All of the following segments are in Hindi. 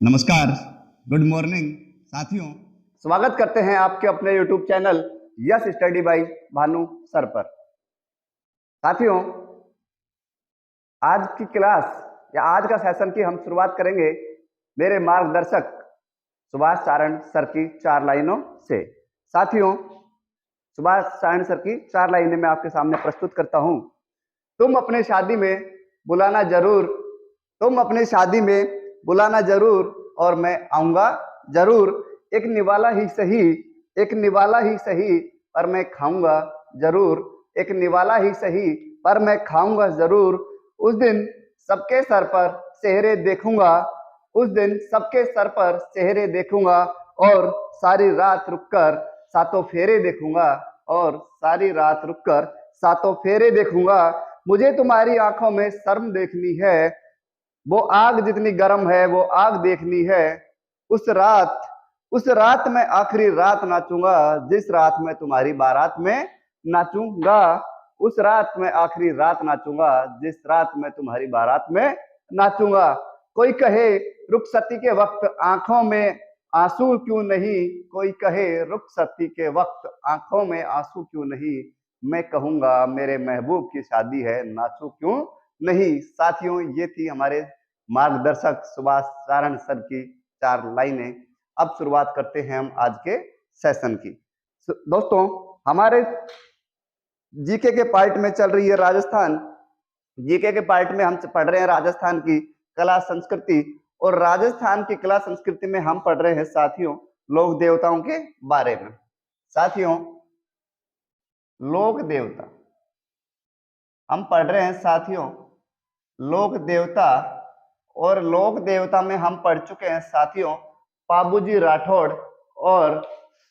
नमस्कार, गुड मॉर्निंग साथियों। स्वागत करते हैं आपके अपने YouTube channel yes study bye Bhanu sir पर। साथियों, आज की क्लास या आज का सेशन की हम शुरुआत करेंगे मेरे मार्गदर्शक सुभाष सारण सर की 4 लाइनों से। साथियों, सुभाष सारण सर की 4 लाइनें मैं आपके सामने प्रस्तुत करता हूं। तुम अपने शादी में बुलाना जरूर, तुम अपने शादी में बुलाना जरूर और मैं आऊंगा जरूर। एक निवाला ही सही, एक निवाला ही सही पर मैं खाऊंगा जरूर। एक निवाला ही सही पर मैं खाऊंगा जरूर। उस दिन सबके सर पर सेहरे देखूंगा, उस दिन सबके सर पर सेहरे देखूंगा और सारी रात रुककर सातों फेरे देखूंगा, और सारी रात रुककर सातों फेरे देखूंगा। मुझे तुम्हारी आंखों में शर्म देखनी है, वो आग जितनी गर्म है वो आग देखनी है। उस रात में आखिरी रात नाचूंगा, जिस रात में तुम्हारी बारात में नाचूंगा। उस रात में आखिरी रात नाचूंगा, जिस रात में तुम्हारी बारात में नाचूंगा। कोई कहे रुखसती के वक्त आंखों में आंसू क्यों नहीं, कोई कहे रुखसती के वक्त आंखों में आंसू क्यों नहीं। मैं कहूंगा मेरे महबूब की शादी है, नाचू क्यों नहीं। साथियों, ये थी हमारे मार्गदर्शक सुभाष सारण सर की 4 लाइनें। अब शुरुआत करते हैं हम आज के सेशन की। दोस्तों, हमारे जीके के पार्ट में चल रही है राजस्थान। जीके के पार्ट में हम पढ़ रहे हैं राजस्थान की कला संस्कृति, और राजस्थान की कला संस्कृति में हम पढ़ रहे हैं साथियों लोक देवताओं के बारे में। साथियों, लोक देवता हम पढ़ रहे हैं साथियों लोक देवता, और लोक देवता में हम पढ़ चुके हैं साथियों पाबूजी राठौड़ और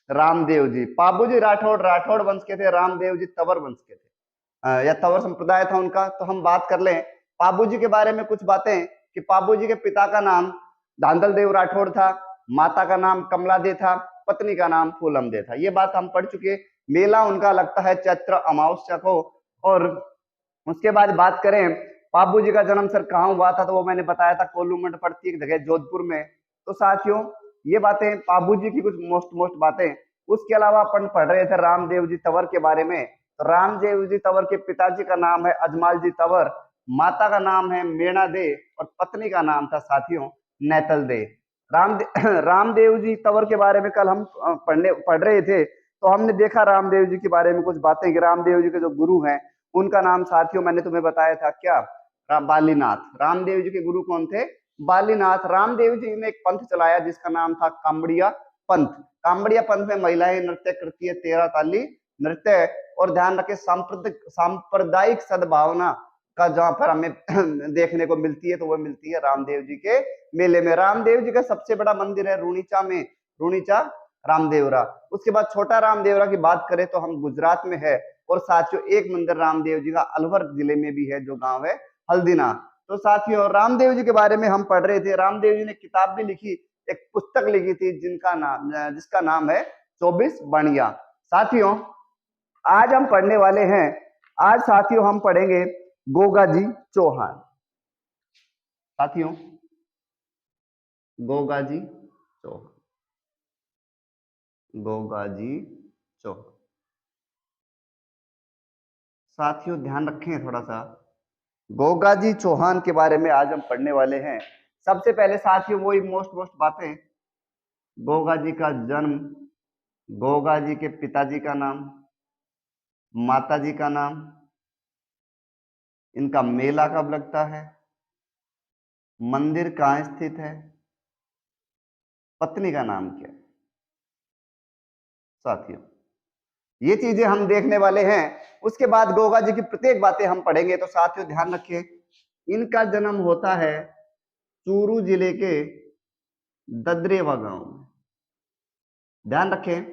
रामदेव जी। पाबूजी राठौड़ राठौड़ वंश के थे, रामदेव जी तंवर वंश के थे, या तंवर संप्रदाय था उनका। तो हम बात कर लें पाबूजी के बारे में कुछ बातें कि पाबूजी के पिता का नाम धांधल देव राठौड़ था, माता का नाम कमला दे था, पत्नी का नाम फूलम दे था। ये बात हम पढ़ चुके। मेला उनका लगता है चैत्र अमावस्या को। और उसके बाद बात करें पाबू जी का जन्म सर कहाँ हुआ था, तो वो मैंने बताया था कोल्लूमंड पड़ती एक जगह जोधपुर में। तो साथियों, ये बातें पाबू जी की कुछ मोस्ट बातें। उसके अलावा अपन पढ़ रहे थे रामदेव जी तंवर के बारे में। तो रामदेव जी तंवर के पिताजी का नाम है अजमाल जी तंवर, माता का नाम है मेणा दे, और पत्नी का नाम था साथियों नैतल दे। रामदेव जी तंवर के बारे में कल हम पढ़ रहे थे। तो हमने देखा रामदेव जी के बारे में कुछ बातें कि रामदेव जी के जो गुरु हैं उनका नाम साथियों मैंने तुम्हें बताया था क्या, बालीनाथ। रामदेव जी के गुरु कौन थे? बालीनाथ। रामदेव जी ने एक पंथ चलाया जिसका नाम था कांबड़िया पंथ। कांबड़िया पंथ में महिलाएं नृत्य करती है, 13 ताली नृत्य। और ध्यान रखें सांप्रदायिक सद्भावना का जहां पर हमें देखने को मिलती है, तो वो मिलती है रामदेव जी के मेले में। रामदेव जी का सबसे बड़ा मंदिर है रूणीचा में, रूणीचा रामदेवरा। उसके बाद छोटा रामदेवरा की बात करें तो हम गुजरात में है। और साथियों, एक मंदिर रामदेव जी का अलवर जिले में भी है, जो गांव है हल्दीना। तो साथियों, रामदेव जी के बारे में हम पढ़ रहे थे। रामदेव जी ने किताब भी लिखी, एक पुस्तक लिखी थी जिसका नाम है 24 बणिया। साथियों, आज हम पढ़ने वाले हैं, आज साथियों हम पढ़ेंगे गोगाजी चौहान। साथियों, गोगाजी चौहान, गोगाजी चौहान। साथियों ध्यान रखें थोड़ा सा, गोगाजी चौहान के बारे में आज हम पढ़ने वाले हैं। सबसे पहले साथियों वही मोस्ट बातें, गोगा जी का जन्म, गोगा जी के पिताजी का नाम, माता जी का नाम, इनका मेला कब लगता है, मंदिर कहाँ स्थित है, पत्नी का नाम क्या है। साथियों, ये चीजें हम देखने वाले हैं। उसके बाद गोगा जी की प्रत्येक बातें हम पढ़ेंगे। तो साथियों ध्यान रखिए, इनका जन्म होता है चूरू जिले के ददरेवा गांव में। ध्यान रखें,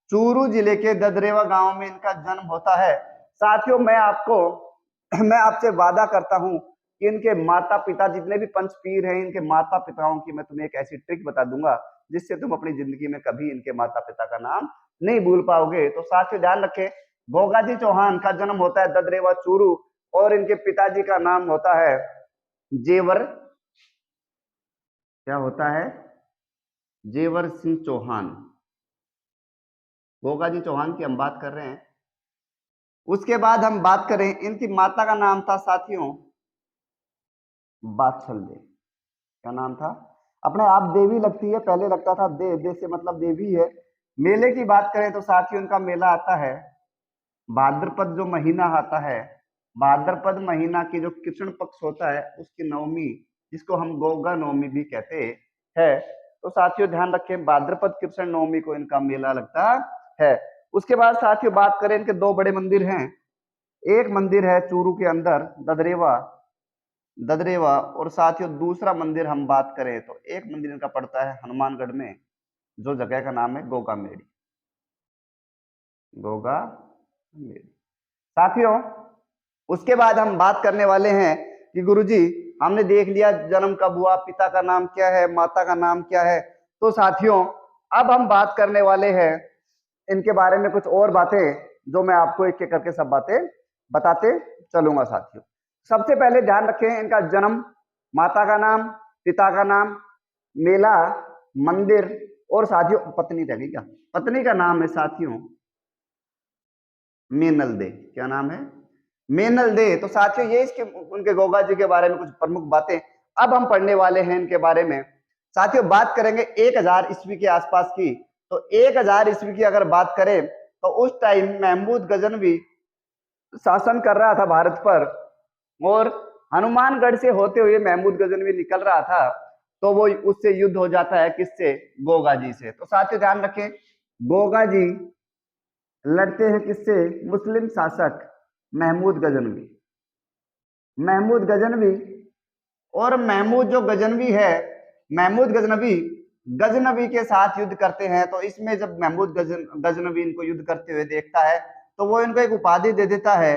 चूरू जिले के ददरेवा गांव में इनका जन्म होता है। साथियों, मैं आपसे वादा करता हूं कि इनके माता पिता जितने भी पंचपीर हैं, इनके माता पिताओं की मैं तुम्हें एक ऐसी ट्रिक बता दूंगा जिससे तुम अपनी जिंदगी में कभी इनके माता पिता का नाम नहीं भूल पाओगे। तो साथियों ध्यान रखें, गोगाजी चौहान का जन्म होता है ददरेवा चूरू, और इनके पिताजी का नाम होता है जेवर क्या होता है? जेवर सिंह चौहान, गोगा जी चौहान की हम बात कर रहे हैं। उसके बाद हम बात करें, इनकी माता का नाम था साथियों बाछल दे। क्या नाम था? अपने आप देवी लगती है, पहले लगता था दे, दे से मतलब देवी है। मेले की बात करें तो साथियों इनका मेला आता है भाद्रपद, जो महीना आता है भाद्रपद महीना की जो कृष्ण पक्ष होता है उसकी नवमी, जिसको हम गोगा नवमी भी कहते हैं। तो साथियों ध्यान रखें, भाद्रपद कृष्ण नवमी को इनका मेला लगता है। उसके बाद साथियों बात करें, इनके दो बड़े मंदिर हैं। एक मंदिर है चूरू के अंदर ददरेवा, ददरेवा, और साथियों दूसरा मंदिर हम बात करें तो एक मंदिर इनका पड़ता है हनुमानगढ़ में, जो जगह का नाम है गोगा मेड़ी, गोगा मेड़ी। साथियों उसके बाद हम बात करने वाले हैं कि गुरुजी हमने देख लिया जन्म कब हुआ, पिता का नाम क्या है, माता का नाम क्या है। तो साथियों अब हम बात करने वाले हैं इनके बारे में कुछ और बातें, जो मैं आपको एक एक करके सब बातें बताते चलूंगा। साथियों सबसे पहले ध्यान रखें इनका जन्म, माता का नाम, पिता का नाम, मेला, मंदिर, और साथियों पत्नी रह गई क्या? पत्नी का नाम है साथियों मेनल दे। क्या नाम है? मेनल दे। तो साथियों ये इसके उनके गोगा जी के बारे में कुछ प्रमुख बातें अब हम पढ़ने वाले हैं इनके बारे में। साथियों बात करेंगे 1000 ईस्वी के आसपास की। तो 1000 ईस्वी की अगर बात करें तो उस टाइम महमूद गजनवी शासन कर रहा था भारत पर, और हनुमानगढ़ से होते हुए महमूद गजनवी निकल रहा था, तो वो उससे युद्ध हो जाता है किससे? गोगा जी से। तो साथियों ध्यान रखें, गोगा जी लड़ते हैं किससे? मुस्लिम शासक महमूद गजनवी, महमूद गजनवी। और महमूद जो गजनवी है, महमूद गजनवी गजनवी के साथ युद्ध करते हैं। तो इसमें जब महमूद गजनवी इनको युद्ध करते हुए देखता है तो वो इनको एक उपाधि दे देता है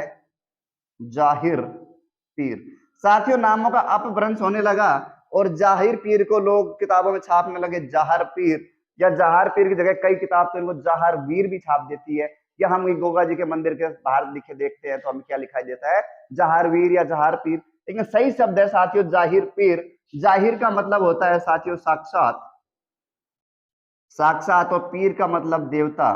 जाहिर पीर। साथियों नामों का अपभ्रंश होने लगा और जाहिर पीर को लोग किताबों में छापने लगे जहार पीर, या जहार पीर की जगह कई किताब तो इनको जहार वीर भी छाप देती है। या हम गोगा जी के मंदिर के बाहर लिखे देखते हैं तो हमें क्या लिखाई देता है? जहार वीर या जहार पीर। लेकिन सही शब्द है साथियों जाहिर पीर। जाहिर का मतलब होता है साथियों साक्षात, साक्षात, और पीर का मतलब देवता।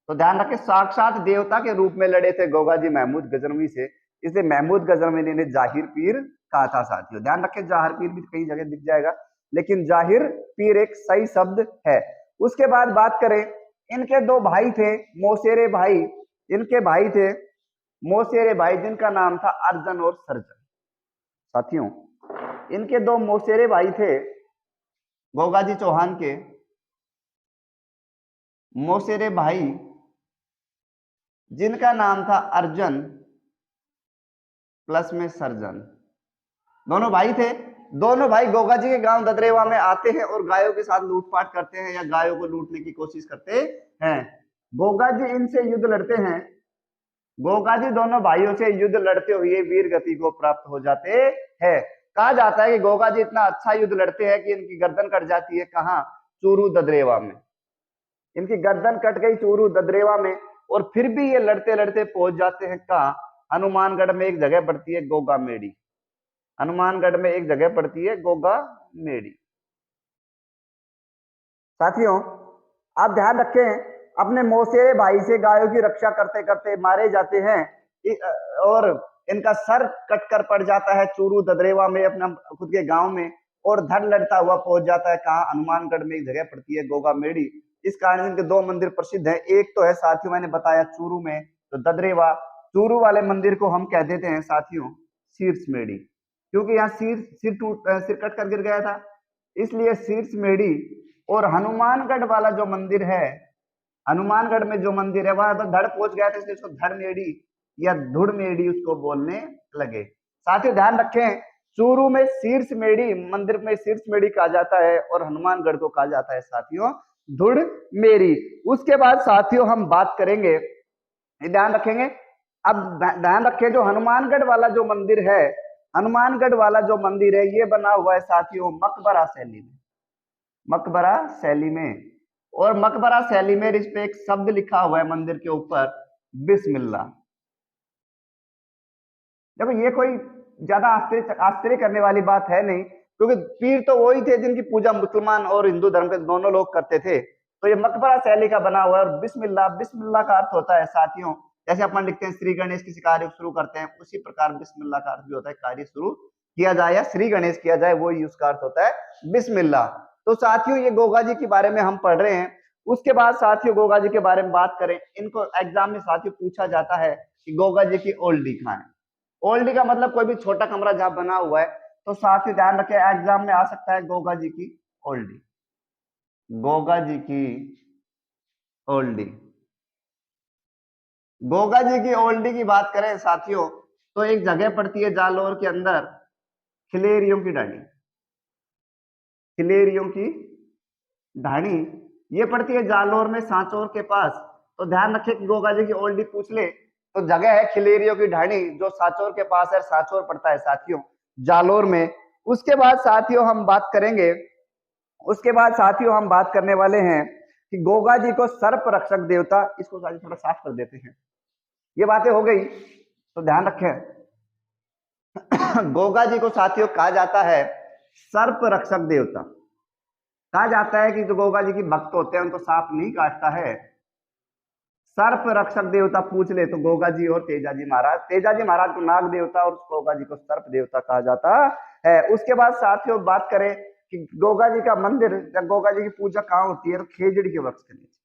तो ध्यान रखें साक्षात देवता के रूप में लड़े थे गोगा जी महमूद गजनवी से, इसलिए महमूद गजनवी ने जाहिर पीर कहा था। साथियों ध्यान रखें जाहिर पीर भी कई जगह दिख जाएगा, लेकिन जाहिर पीर एक सही शब्द है। उसके बाद बात करें, इनके दो भाई थे मौसेरे भाई, इनके भाई थे मौसेरे भाई जिनका नाम था अर्जन और सर्जन। साथियों इनके दो मौसेरे भाई थे गोगा जी चौहान के, मौसेरे भाई जिनका नाम था अर्जन प्लस में सर्जन। दोनों भाई थे, दोनों भाई गोगा जी के गांव ददरेवा में आते हैं और गायों के साथ लूटपाट करते हैं या गायों को लूटने की कोशिश करते हैं। गोगा जी इनसे युद्ध लड़ते हैं, गोगा जी दोनों भाइयों से युद्ध लड़ते हुए वीर गति को प्राप्त हो जाते हैं। कहा जाता है कि गोगा जी इतना अच्छा युद्ध लड़ते हैं कि इनकी गर्दन कट जाती है। कहाँ? चूरू ददरेवा में इनकी गर्दन कट गई, चूरू ददरेवा में। और फिर भी ये लड़ते लड़ते पहुंच जाते हैं कहाँ? हनुमानगढ़ में एक जगह पड़ती है गोगा मेड़ी, हनुमानगढ़ में एक जगह पड़ती है गोगा मेड़ी। साथियों आप ध्यान रखें, अपने मौसेरे भाई से गायों की रक्षा करते करते मारे जाते हैं और इनका सर कटकर पड़ जाता है चूरू ददरेवा में अपना खुद के गांव में, और धड़ लड़ता हुआ पहुंच जाता है कहाँ? हनुमानगढ़ में एक जगह पड़ती है गोगा मेड़ी। इस कारण इनके दो मंदिर प्रसिद्ध हैं। एक तो है साथियों मैंने बताया चूरू में, तो ददरेवा, चूरू वाले मंदिर को हम कह देते हैं साथियों शीर्ष मेड़ी, क्योंकि यहाँ सिर कट कर गिर गया था, इसलिए शीर्ष मेड़ी। और हनुमानगढ़ वाला जो मंदिर है, हनुमानगढ़ में जो मंदिर है वहां पर धड़ पहुंच गया था, इसलिए उसको धड़ मेड़ी या धुड़ मेड़ी उसको बोलने लगे। साथ ही ध्यान रखें चूरू में शीर्ष मेड़ी, मंदिर में शीर्ष मेड़ी कहा जाता है और हनुमानगढ़ को कहा जाता है साथियों धुड़ मेरी। उसके बाद साथियों हम बात करेंगे, ध्यान रखेंगे, अब ध्यान रखें जो हनुमानगढ़ वाला जो मंदिर है, हनुमानगढ़ वाला जो मंदिर है ये बना हुआ है साथियों मकबरा शैली में, मकबरा शैली में। और मकबरा शैली में इस पे एक शब्द लिखा हुआ है मंदिर के ऊपर, बिस्मिल्लाह। देखो ये कोई ज्यादा आश्चर्य करने वाली बात है नहीं, क्योंकि पीर तो वही थे जिनकी पूजा मुसलमान और हिंदू धर्म के दोनों लोग करते थे। तो ये मकबरा शैली का बना हुआ है। और बिस्मिल्लाह, बिस्मिल्लाह का अर्थ होता है साथियों, जैसे अपन लिखते हैं श्री गणेश किसी कार्य शुरू करते हैं, उसी प्रकार बिस्मिल्लाह का अर्थ भी होता है कार्य शुरू किया जाए या श्री गणेश किया जाए, वही उसका अर्थ होता है बिस्मिल्लाह। तो साथियों ये गोगा जी के बारे में हम पढ़ रहे हैं। उसके बाद साथियों गोगा जी के बारे में बात करें, इनको एग्जाम में साथियों पूछा जाता है कि गोगा जी की ओल्डी कहाँ है। ओल्डी का मतलब कोई भी छोटा कमरा जहां बना हुआ है। तो साथियों ध्यान रखें एग्जाम में आ सकता है गोगा जी की ओल्डी, गोगा जी की ओल्डी। गोगा जी की ओल्डी की बात करें साथियों तो एक जगह पड़ती है जालोर के अंदर, खिलेरियों की ढाणी, खिलेरियों की ढाणी ये पड़ती है जालोर में सांचौर के पास। तो ध्यान रखें कि गोगा जी की ओल्डी पूछ ले तो जगह है खिलेरियों की ढाणी जो सांचौर के पास है, सांचौर पड़ता है साथियों जालोर में। उसके बाद साथियों हम बात करेंगे, उसके बाद साथियों हम बात करने वाले हैं कि गोगा जी को सर्प रक्षक देवता, इसको साथियों थोड़ा साफ कर देते हैं, ये बातें हो गई तो ध्यान रखें। गोगा जी को साथियों कहा जाता है सर्प रक्षक देवता। कहा जाता है कि जो गोगा जी की भक्त होते हैं उनको सांप नहीं काटता है। सर्प रक्षक देवता पूछ ले तो गोगा जी और तेजाजी महाराज, तेजाजी महाराज को नाग देवता और गोगा जी को सर्प देवता कहा जाता है। उसके बाद साथियों बात करें कि गोगा जी का मंदिर या गोगा जी की पूजा कहाँ होती है, तो खेजड़ी के वृक्ष के नीचे,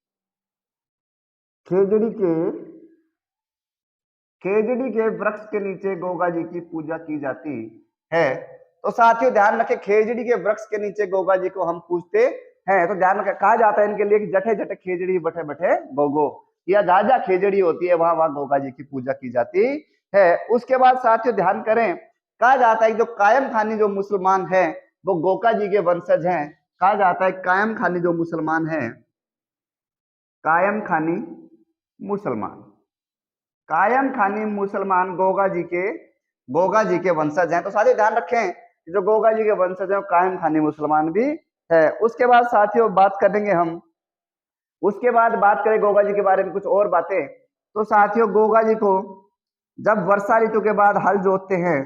खेजड़ी के वृक्ष के नीचे गोगा जी की पूजा की जाती है। तो साथियों ध्यान रखें खेजड़ी के वृक्ष के नीचे गोगा जी को हम पूजते हैं। तो ध्यान रखें कहा जाता है इनके लिए कि जठे जठे खेजड़ी बठे बठे गोगो, या जहां जहां खेजड़ी होती है वहां वहां गोगा जी की पूजा की जाती है। उसके बाद साथियों ध्यान करें, कहा जाता है जो कायम खानी जो मुसलमान है वो गोगा जी के वंशज हैं। कहा जाता है कायम खानी जो मुसलमान है, कायम खानी मुसलमान, कायम खानी मुसलमान गोगा जी के वंशज हैं। तो साथियों ध्यान रखें जो गोगा जी के वंशज हैं कायम खानी मुसलमान भी है। उसके बाद साथियों बात करेंगे हम, उसके बाद बात करें गोगा जी के बारे में कुछ और बातें। तो साथियों गोगा जी को जब वर्षा ऋतु के बाद हल जोतते हैं,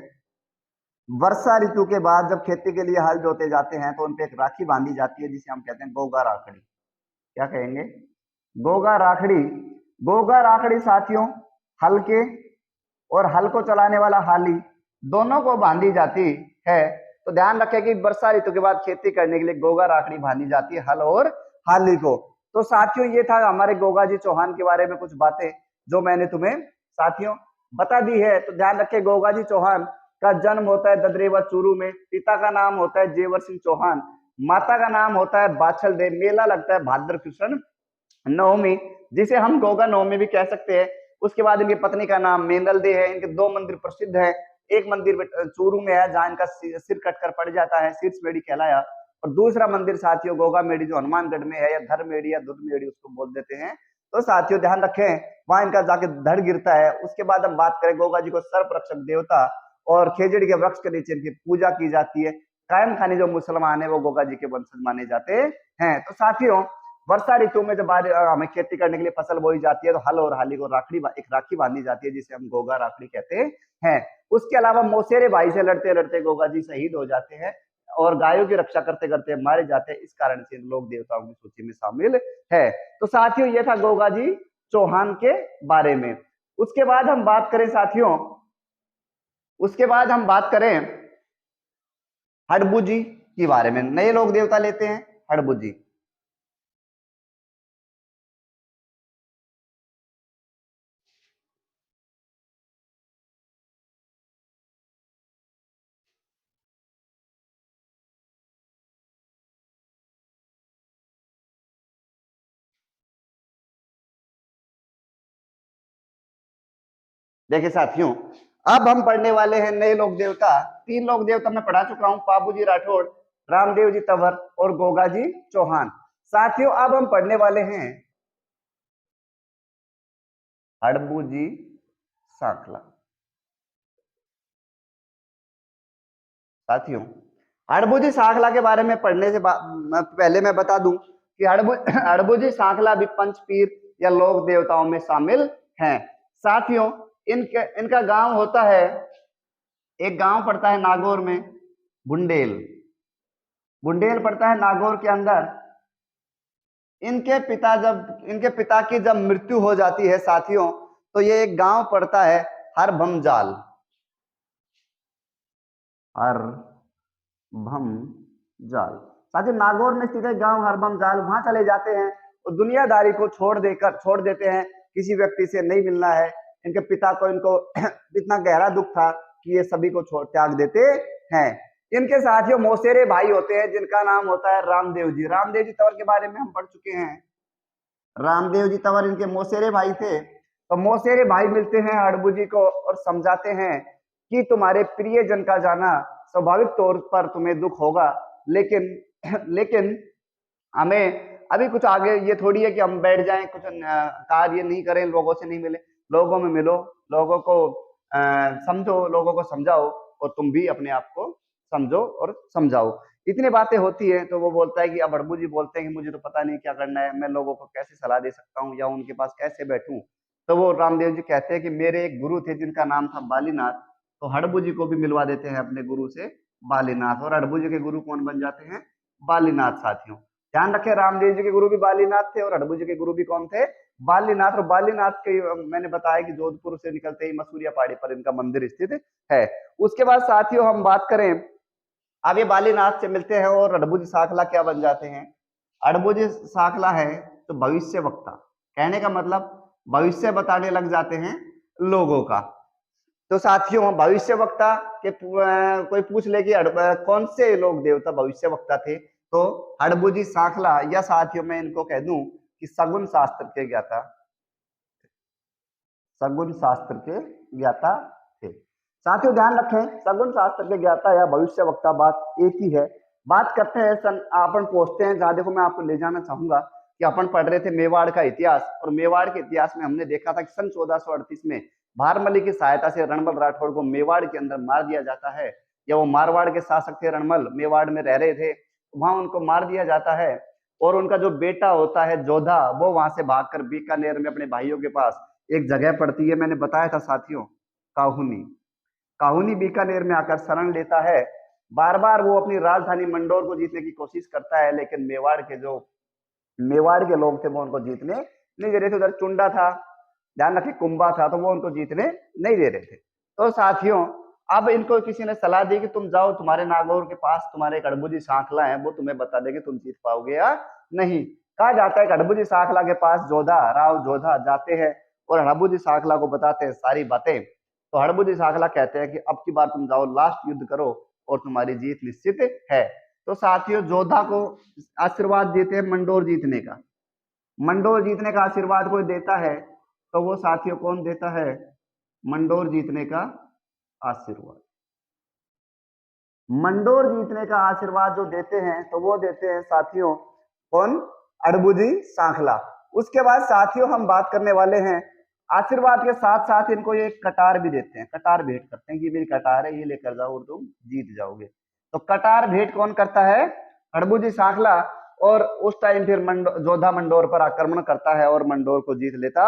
वर्षा ऋतु के बाद जब खेती के लिए हल जोते जाते हैं तो उनपे एक राखी बांधी जाती है जिसे हम कहते हैं गोगा राखड़ी। क्या कहेंगे? गोगा राखड़ी। गोगा राखड़ी साथियों हल के और हल को चलाने वाला हाली दोनों को बांधी जाती है। तो ध्यान रखें कि वर्षा ऋतु के बाद खेती करने के लिए गोगा राखड़ी बांधी जाती है हल और हाली को। तो साथियों ये था हमारे गोगा जी चौहान के बारे में कुछ बातें जो मैंने तुम्हें साथियों बता दी है। तो ध्यान रखें गोगा जी चौहान का जन्म होता है ददरेवा चूरू में, पिता का नाम होता है जेवर सिंह चौहान, माता का नाम होता है बाछल दे। मेला लगता है भाद्र कृष्ण नवमी जिसे हम गोगा नवमी भी कह सकते हैं। उसके बाद इनकी पत्नी का नाम मेंदल दे है। इनके दो मंदिर प्रसिद्ध है, एक मंदिर चूरू में है जहां इनका सिर कटकर पड़ जाता है, शीर्षमेढ़ी कहलाया, और दूसरा मंदिर साथियों गोगा मेढ़ी जो हनुमानगढ़ में है, या धरमेढ़ी या दुधमेढ़ी उसको बोल देते हैं। तो साथियों ध्यान रखें वहां इनका जाके धड़ गिरता है। उसके बाद हम बात करें गोगा जी को सर्प रक्षक देवता और खेजड़ी के वृक्ष के नीचे इनकी पूजा की जाती है। कायम खानी जो मुसलमान है वो गोगा जी के वंशज माने जाते हैं। तो साथियों वर्षा ऋतु में जब हमें खेती करने के लिए फसल बोई जाती है तो हल और हाली को एक राखी बांधी जाती है जिसे हम गोगा राखड़ी कहते हैं। उसके अलावा मौसेरे भाई से लड़ते लड़ते गोगा जी शहीद हो जाते हैं और गायों की रक्षा करते करते मारे जाते हैं। इस कारण से लोक देवताओं की सूची में शामिल है। तो साथियों ये था गोगा जी चौहान के बारे में। उसके बाद हम बात करें साथियों, उसके बाद हम बात करें हड़बू जी के बारे में। नए लोक देवता लेते हैं हड़बू जी। देखिए साथियों अब हम पढ़ने वाले हैं नए लोक देवता। तीन लोक देवता मैं पढ़ा चुका हूं, पाबूजी राठौड़, रामदेव जी तंवर और गोगा जी चौहान। साथियों अब हम पढ़ने वाले हैं हड़बू जी सांखला। साथियों हड़बू जी सांखला के बारे में पढ़ने से पहले मैं बता दूं कि हड़बू जी सांखला भी पंचपीर या लोक देवताओं में शामिल हैं। साथियों इनका गांव होता है, एक गांव पड़ता है नागौर में बुंडेल। बुंडेल पड़ता है नागौर के अंदर। इनके पिता की जब मृत्यु हो जाती है साथियों, तो ये एक गांव पड़ता है हरभमजाल। हरभमजाल साथियों नागौर में स्थित है गांव हरभमजाल, वहां चले जाते हैं और दुनियादारी को छोड़ देते हैं, किसी व्यक्ति से नहीं मिलना है। इनके पिता को इनको इतना गहरा दुख था कि ये सभी को छोड़ त्याग देते हैं। इनके साथियों मौसेरे भाई होते हैं जिनका नाम होता है रामदेव जी। रामदेव जी तंवर के बारे में हम पढ़ चुके हैं। रामदेव जी तंवर इनके मौसेरे भाई थे। तो मौसेरे भाई मिलते हैं हड़बू जी को और समझाते हैं कि तुम्हारे प्रियजन का जाना स्वाभाविक तौर पर तुम्हें दुख होगा, लेकिन हमें अभी कुछ आगे ये थोड़ी है कि हम बैठ जाएं, कुछ कार्य नहीं करें, लोगों से नहीं मिले, लोगों में मिलो, लोगों को समझो, लोगों को समझाओ और तुम भी अपने आप को समझो और समझाओ। इतनी बातें होती है तो वो बोलता है कि अब हड़बू जी बोलते हैं कि मुझे तो पता नहीं क्या करना है, मैं लोगों को कैसे सलाह दे सकता हूँ या उनके पास कैसे बैठूं। तो वो रामदेव जी कहते हैं कि मेरे एक गुरु थे जिनका नाम था बालीनाथ, तो हड़बू जी को भी मिलवा देते हैं अपने गुरु से बालीनाथ। और हड़बू जी के गुरु कौन बन जाते हैं? बालीनाथ। साथियों ध्यान रखें रामदेव जी के गुरु भी बालीनाथ थे और हड़बू जी के गुरु भी कौन थे? बालीनाथ। और बालीनाथ के मैंने बताया कि जोधपुर से निकलते ही मसूरिया पहाड़ी पर इनका मंदिर स्थित है। उसके बाद साथियों हम बात करें, अब ये बालीनाथ से मिलते हैं और हड़बू जी साखला क्या बन जाते हैं? हड़बू जी साखला है तो भविष्य वक्ता, कहने का मतलब भविष्य बताने लग जाते हैं लोगों का। तो साथियों भविष्य वक्ता के कोई पूछ ले कि कौन से लोग देवता भविष्य वक्ता थे, तो हड़बू जी साखला या साथियों मैं इनको कह दूं कि सगुन शास्त्र के ज्ञाता, सगुन शास्त्र के ज्ञाता थे। साथियों ध्यान रखें सगुन शास्त्र के ज्ञाता या भविष्य वक्ता बात एक ही है। बात करते हैं अपन पहुंचते हैं जहां, देखो मैं आपको ले जाना चाहूंगा कि अपन पढ़ रहे थे मेवाड़ का इतिहास, और मेवाड़ के इतिहास में हमने देखा था कि सन 1438 में भारमली की सहायता से रणमल राठौड़ को मेवाड़ के अंदर मार दिया जाता है, या वो मारवाड़ के शासक थे, रणमल मेवाड़ में रह रहे थे, वहां उनको मार दिया जाता है। और उनका जो बेटा होता है जोधा, वो वहां से भागकर बीकानेर में अपने भाइयों के पास एक जगह पड़ती है, मैंने बताया था साथियों काहुनी, काहुनी बीकानेर में आकर शरण लेता है। बार बार वो अपनी राजधानी मंडोर को जीतने की कोशिश करता है, लेकिन मेवाड़ के लोग थे वो उनको जीतने नहीं दे रहे थे। उधर चुंडा था, ध्यान रखिए कुंभा था, तो वो उनको जीतने नहीं दे रहे थे। तो साथियों अब इनको किसी ने सलाह दी कि तुम जाओ, तुम्हारे नागौर के पास तुम्हारे एक हड़बू जी साखला है, वो तुम्हें बता देगी तुम जीत पाओगे या नहीं। कहा जाता है हड़बू जी साखला के पास जोधा, राव जोधा जाते हैं और हड़बू जी साखला को बताते हैं सारी बातें। तो हड़बू जी साखला कहते हैं कि अब की बार तुम जाओ, लास्ट युद्ध करो और तुम्हारी जीत निश्चित है। तो साथियों जोधा को आशीर्वाद देते हैं मंडोर जीतने का। मंडोर जीतने का आशीर्वाद कोई देता है तो वो साथियों कौन देता है? मंडोर जीतने का आशीर्वाद। मंडोर जीतने का आशीर्वाद जो देते हैं तो वो देते हैं साथियों कौन? हड़बू जी साखला। उसके बाद साथियों हम बात करने वाले हैं, आशीर्वाद के साथ साथ इनको ये कटार भी देते हैं, कटार भेंट करते हैं कि मेरी कटार है, ये लेकर जाओ और तुम जीत जाओगे। तो कटार भेंट कौन करता है? हड़बू जी साखला। और उस टाइम फिर जोधा मंडोर पर आक्रमण करता है और मंडोर को जीत लेता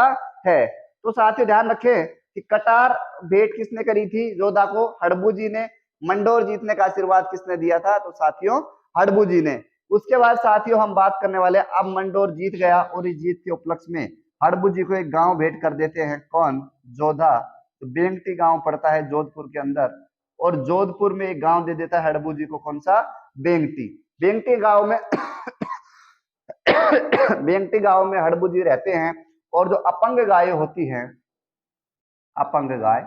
है। तो साथियों ध्यान रखें कि कटार भेंट किसने करी थी जोधा को? हड़बू जी ने। मंडोर जीतने का आशीर्वाद किसने दिया था? तो साथियों हड़बू जी ने। उसके बाद साथियों हम बात करने वाले, अब मंडोर जीत गया और इस जीत के उपलक्ष्य में हड़बू जी को एक गांव भेंट कर देते हैं, कौन? जोधा। तो बेंगटी गांव पड़ता है जोधपुर के अंदर, और जोधपुर में एक गांव दे देता है हड़बू जी को, कौन सा? बेंगटी। बेंगटी गांव में बेंगटी गांव में हड़बू जी रहते हैं। और जो अपंग गाय होती हैं, अपंग गाय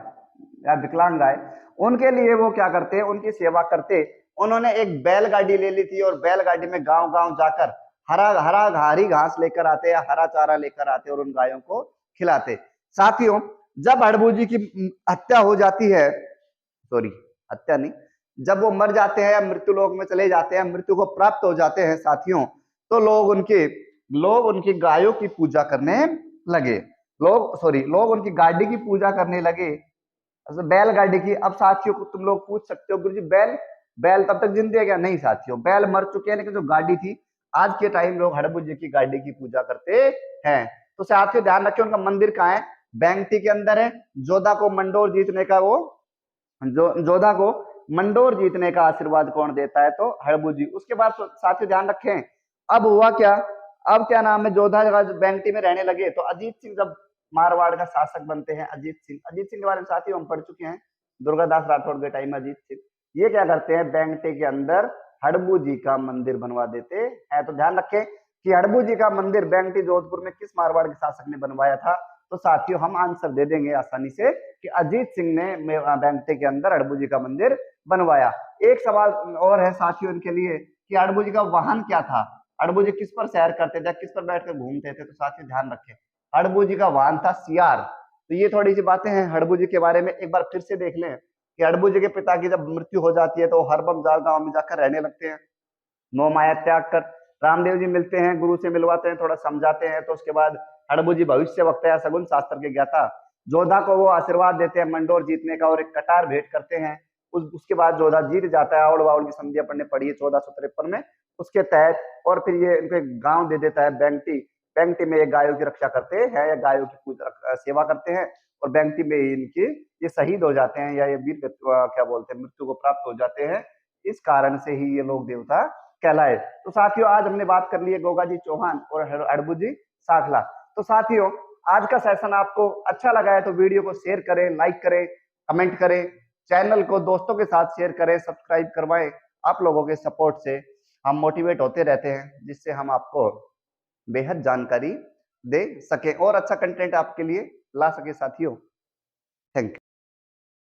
या विकलांग गाय, उनके लिए वो क्या करते हैं? उनकी सेवा करते। उन्होंने एक बैलगाड़ी ले ली थी और बैलगाड़ी में गांव गांव जाकर हरी घास लेकर आते या हरा चारा लेकर आते और उन गायों को खिलाते। साथियों जब हड़बू जी की हत्या हो जाती है, सॉरी हत्या नहीं, जब वो मर जाते हैं, मृत्यु लोक में चले जाते हैं, मृत्यु को प्राप्त हो जाते हैं साथियों, तो लोग उनकी गायों की पूजा करने लगे। लोग उनकी गाड़ी की पूजा करने लगे, बैलगाड़ी की। अब साथियों को तुम लोग पूछ सकते हो गुरु जी बैल तब तक जिंदे है क्या? नहीं साथियों, बैल मर चुके हैं, लेकिन जो गाड़ी थी आज के टाइम लोग हड़बू जी की गाड़ी की पूजा करते हैं। तो साथियों ध्यान रखिए उनका मंदिर कहाँ है? बेंगटी के अंदर है। जोधा को मंडोर जीतने का वो जोधा को मंडोर जीतने का आशीर्वाद कौन देता है? तो हड़बू जी। उसके बाद साथियों ध्यान रखें, अब हुआ क्या, अब क्या नाम है, जोधा बैंकटी में रहने लगे। तो अजीत सिंह जब मारवाड़ का शासक बनते हैं, अजीत सिंह के बारे में साथियों हम पढ़ चुके हैं, दुर्गादास राठौड़ के टाइम में अजीत सिंह ये क्या करते हैं, बैंकटे के अंदर हड़बू जी का मंदिर बनवा देते हैं। तो ध्यान रखें कि हड़बू जी का मंदिर बैंकटी जोधपुर में किस मारवाड़ के शासक ने बनवाया था? तो साथियों हम आंसर दे देंगे आसानी से कि अजीत सिंह ने बैंकटे के अंदर हड़बू जी का मंदिर बनवाया। एक सवाल और है साथियों इनके लिए कि हड़बू जी का वाहन क्या था? हड़बू जी किस पर सैर करते थे, किस पर बैठकर घूमते थे? तो साथियों ध्यान रखें, हड़बू जी का वाहन था सियार। तो ये थोड़ी सी बातें हैं हड़बू जी के बारे में, एक बार फिर से देख लें कि हड़बू जी के पिता की जब मृत्यु हो जाती है तो हरबमजाल गांव में जाकर रहने लगते हैं, मोह माया त्याग कर। रामदेव जी मिलते हैं, गुरु से मिलवाते हैं, थोड़ा समझाते हैं। तो उसके बाद हड़बू जी भविष्य वक्ता या सगुन शास्त्र के ज्ञाता, जोधा को वो आशीर्वाद देते हैं मंडोर जीतने का और एक कटार भेंट करते हैं। उसके बाद जोधा जीत जाता है। आवड़ बावड़ की संधि अपन ने पढ़ी है 1453 में, उसके तहत। और फिर ये इनको एक गांव दे देता है बैंकटी। बैंकटी में ये गायों की रक्षा करते हैं या गायों की पूजा सेवा करते हैं, और बैंकटी में इनकी ये शहीद हो जाते हैं या ये वीर क्या बोलते हैं मृत्यु को प्राप्त हो जाते हैं। इस कारण से ही ये लोग देवता कहलाए। तो साथियों आज हमने बात कर ली है गोगा जी चौहान और हड़बू जी साखला। तो साथियों आज का सेशन आपको अच्छा लगा है तो वीडियो को शेयर करें, लाइक करें, कमेंट करें, चैनल को दोस्तों के साथ शेयर करें, सब्सक्राइब करवाएं। आप लोगों के सपोर्ट से हम मोटिवेट होते रहते हैं, जिससे हम आपको बेहद जानकारी दे सके और अच्छा कंटेंट आपके लिए ला सके साथियों। Thank you.